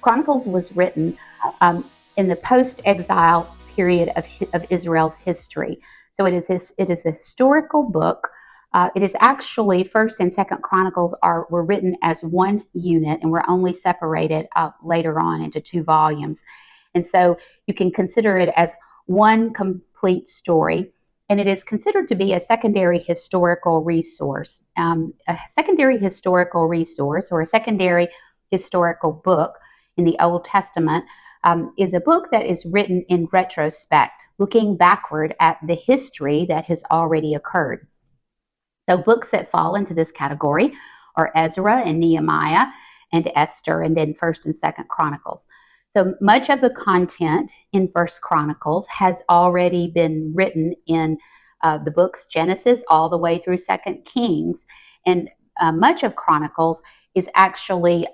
Chronicles was written in the post-exile period of Israel's history. So it is a historical book. It is actually First and Second Chronicles were written as one unit and were only separated later on into two volumes. And so you can consider it as one complete story. And it is considered to be a secondary historical resource. A secondary historical resource or a secondary historical book in the Old Testament is a book that is written in retrospect, looking backward at the history that has already occurred. So books that fall into this category are Ezra and Nehemiah and Esther, and then First and Second Chronicles. So much of the content in First Chronicles has already been written in the books Genesis all the way through Second Kings, and much of Chronicles is actually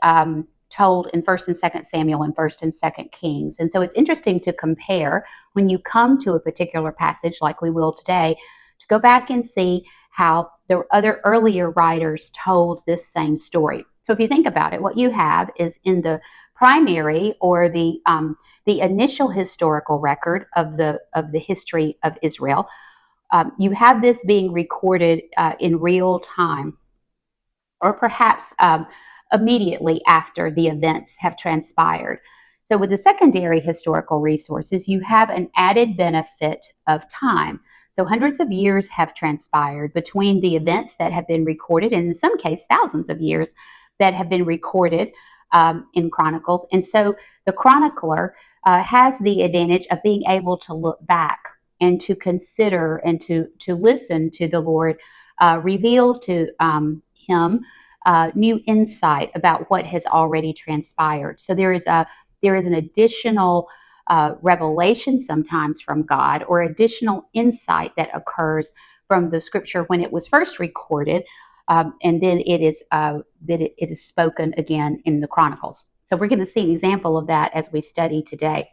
told in First and Second Samuel and First and Second Kings. And so it's interesting to compare when you come to a particular passage like we will today, to go back and see how the other earlier writers told this same story. So if you think about it, what you have is in the primary or the initial historical record of the history of Israel, you have this being recorded in real time, or perhaps immediately after the events have transpired. So with the secondary historical resources, you have an added benefit of time. So hundreds of years have transpired between the events that have been recorded, and in some cases, thousands of years that have been recorded in Chronicles. And so the chronicler has the advantage of being able to look back and to consider and to listen to the Lord reveal to him new insight about what has already transpired. So there is an additional revelation sometimes from God, or additional insight that occurs from the scripture when it was first recorded, and then it is spoken again in the Chronicles. So we're going to see an example of that as we study today.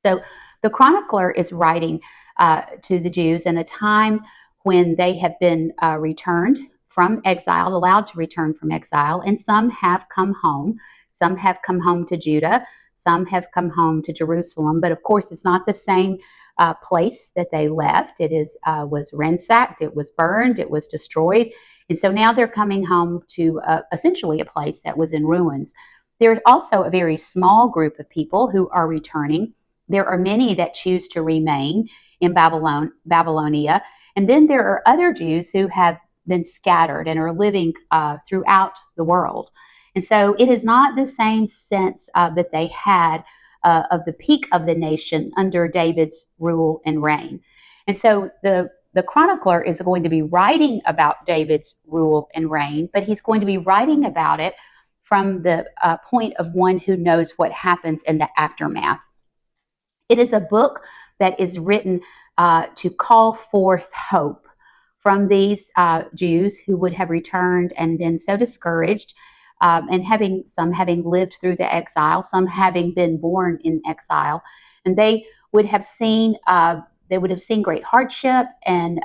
So the chronicler is writing to the Jews in a time when they have been returned from exile, allowed to return from exile, and some have come home. Some have come home to Judah. Some have come home to Jerusalem, but of course it's not the same place that they left. It was ransacked, it was burned, it was destroyed, and so now they're coming home to essentially a place that was in ruins. There's also a very small group of people who are returning. There are many that choose to remain in Babylonia, and then there are other Jews who have been scattered and are living throughout the world. And so it is not the same sense that they had of the peak of the nation under David's rule and reign. And so the chronicler is going to be writing about David's rule and reign, but he's going to be writing about it from the point of one who knows what happens in the aftermath. It is a book that is written to call forth hope from these Jews who would have returned and been so discouraged, and having lived through the exile, some having been born in exile, and they would have seen great hardship, and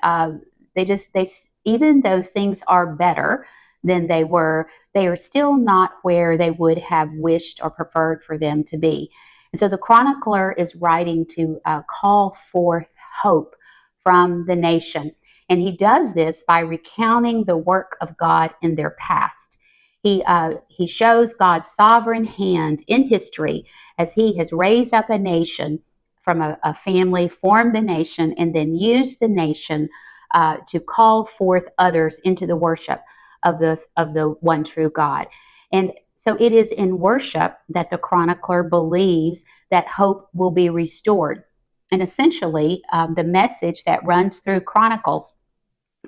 even though things are better than they were, they are still not where they would have wished or preferred for them to be. And so the chronicler is writing to call forth hope from the nation. And he does this by recounting the work of God in their past. He shows God's sovereign hand in history as he has raised up a nation from a family, formed the nation, and then used the nation to call forth others into the worship of the one true God. And so it is in worship that the chronicler believes that hope will be restored. And essentially, the message that runs through Chronicles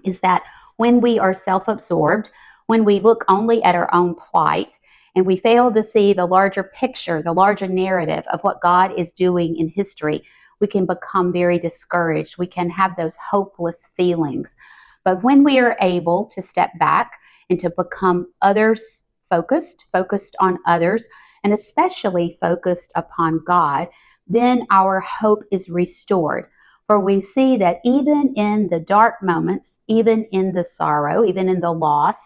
is that when we are self-absorbed, when we look only at our own plight, and we fail to see the larger picture, the larger narrative of what God is doing in history, we can become very discouraged. We can have those hopeless feelings. But when we are able to step back and to become others focused on others, and especially focused upon God, then our hope is restored. For we see that even in the dark moments, even in the sorrow, even in the loss,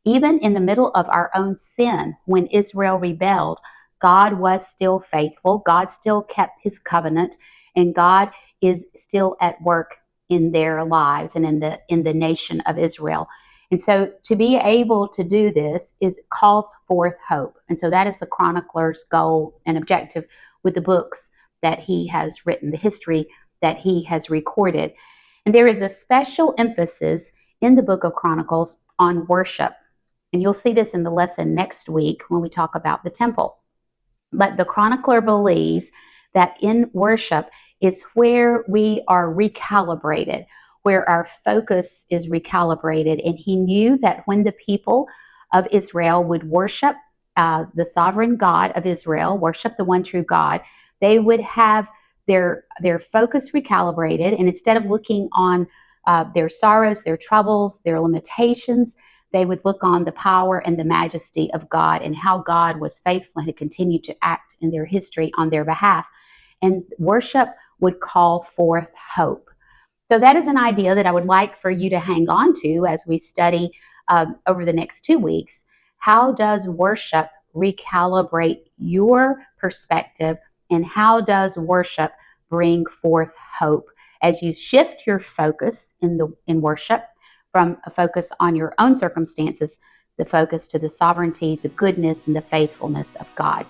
even in the middle of our own sin, when Israel rebelled, God was still faithful, God still kept his covenant, and God is still at work in their lives and in the nation of Israel. And so to be able to do this is calls forth hope. And so that is the chronicler's goal and objective with the books that he has written, the history that he has recorded. And there is a special emphasis in the book of Chronicles on worship. And you'll see this in the lesson next week when we talk about the temple. But the chronicler believes that in worship is where we are recalibrated, where our focus is recalibrated. And he knew that when the people of Israel would worship the sovereign God of Israel, worship the one true God, they would have their focus recalibrated. And instead of looking on their sorrows, their troubles, their limitations, they would look on the power and the majesty of God and how God was faithful and had continued to act in their history on their behalf. And worship would call forth hope. So that is an idea that I would like for you to hang on to as we study over the next 2 weeks. How does worship recalibrate your perspective, and how does worship bring forth hope as you shift your focus in worship from a focus on your own circumstances, the focus to the sovereignty, the goodness, and the faithfulness of God?